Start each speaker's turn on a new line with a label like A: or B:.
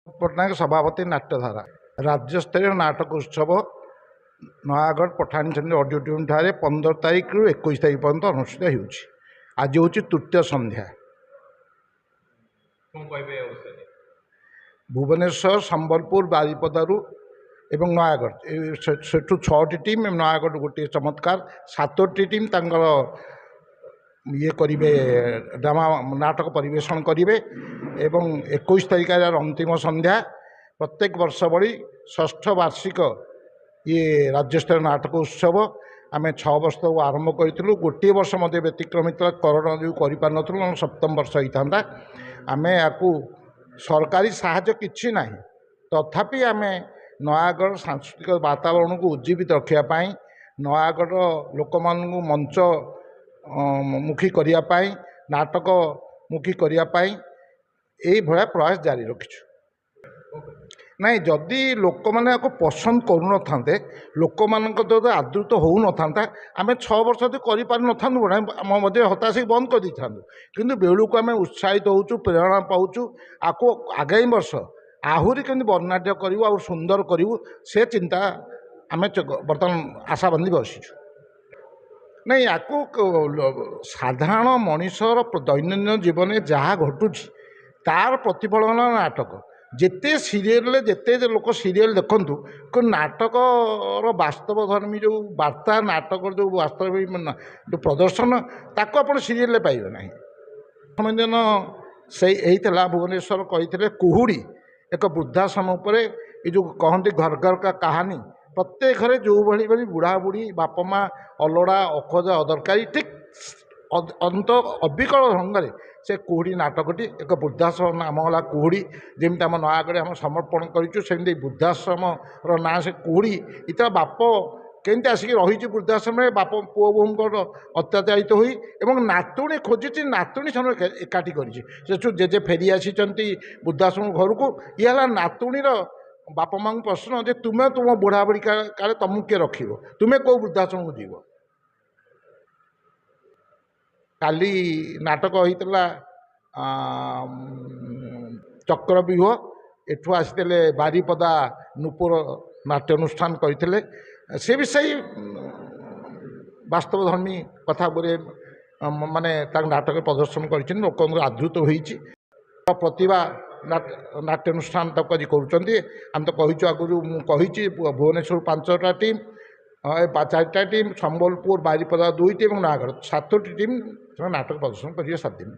A: पट्टनायक सभापति नाट्यधारा राज्यस्तरीय नाटक उत्सव नयागढ़ पठाणचंदी ऑडिटोरियम ठारे 15 तारीख रु 21 तारीख पर्यंत अनुष्ठित होउछि। आज हूँ तृतीय संध्या। भुवनेश्वर संबलपुर बारिपदारू एवं नयागढ़ सेठू 6टी टीम नयागढ़ गोटे चमत्कार 7टी टीम तांकर ये करिवे ड्रामा नाटक परिवेशन करिवे एवं 21 तारीख अंतिम संध्या। प्रत्येक वर्ष भली 6ठ वार्षिक ये राज्यस्तरीय नाटक उत्सव आम 6 वर्ष आरंभ करूँ। गोटे वर्ष मध्य व्यतिक्रमित करोना जो कर सप्तम वर्ष होता आम या सरकारी साहाय्य किसी ना तथापि आम नयागढ़ सांस्कृतिक वातावरण को उज्जीवित रखापी नयागढ़ लोक मानू मंच मुखी करने नाटक मुखी करने यही भाया प्रयास जारी रखीचु। नहीं जदि लोक मैंने पसंद करूँ था लोक मान आदृत हो ना आम 6 वर्ष कर हताश बंद कर दी था कि बेलू को आम उत्साहित होचु प्रेरणा पाचु आपको आगामी वर्ष आहरी कमी वर्णाढ़ करूँ सुंदर करूँ से चिंता आम बर्तमान आशा बांधि बसीचु। नहीं या साधारण मनीषर दैनंदिन जीवन जहाँ घटुची तार प्रतिफलन नाटक जिते सीरियल जिते लोक सीरियल देखु को नाटक वास्तव धर्मी जो वार्ता नाटक जो वास्तव जो प्रदर्शन ताको आप सीरियल पाइबे ना। दिन से यही भुवनेश्वर कही कुहुड़ी एक वृद्धाश्रम उपर ये जो कहती घर घर का कहानी प्रत्येक घरे जो भाई भाई बुढ़ा बुढ़ी बाप माँ अलड़ा अखोजा अदरकारी ठीक अंत अविकल ढंग से कुहुड़ी नाटकटी एक वृद्धाश्रम नाम है कुहुड़ी जमी आम नयागढ़ आम समर्पण करमी वृद्धाश्रम ना से कुहुड़ी इतना बाप केमती आसिक रही वृद्धाश्रम में बाप पुओ बोहूँ अत्याचारित हुई एवं नातुणी खोजी नातुणी से एकाठी कर जेजे फेरी आसी वृद्धाश्रम घर को ये नातुणीर बाप माँ प्रश्न जे तुम्हें तुम बुढ़ा बुढ़ी काले तुमको किए रख तुम्हें कौ वृद्धाश्रम को जीव। काली नाटक होता चक्रव्यूह एठू आसते बारिपदा नूपुर नाट्यानुष्ठान करते से भी सही वास्तव धर्मी कथा बोले माने नाटक प्रदर्शन कर लोक आदृत होती प्रतिभा नाट्यानुष्ठान तक आज करुँच। आम तो कहीचु आगु मुझे भुवनेश्वर 5टा टीम 4टा टीम संबलपुर बारिपदा 2टी और नयागढ़ 7टी टीम नाटक प्रदर्शन करेंगे 7 दिन।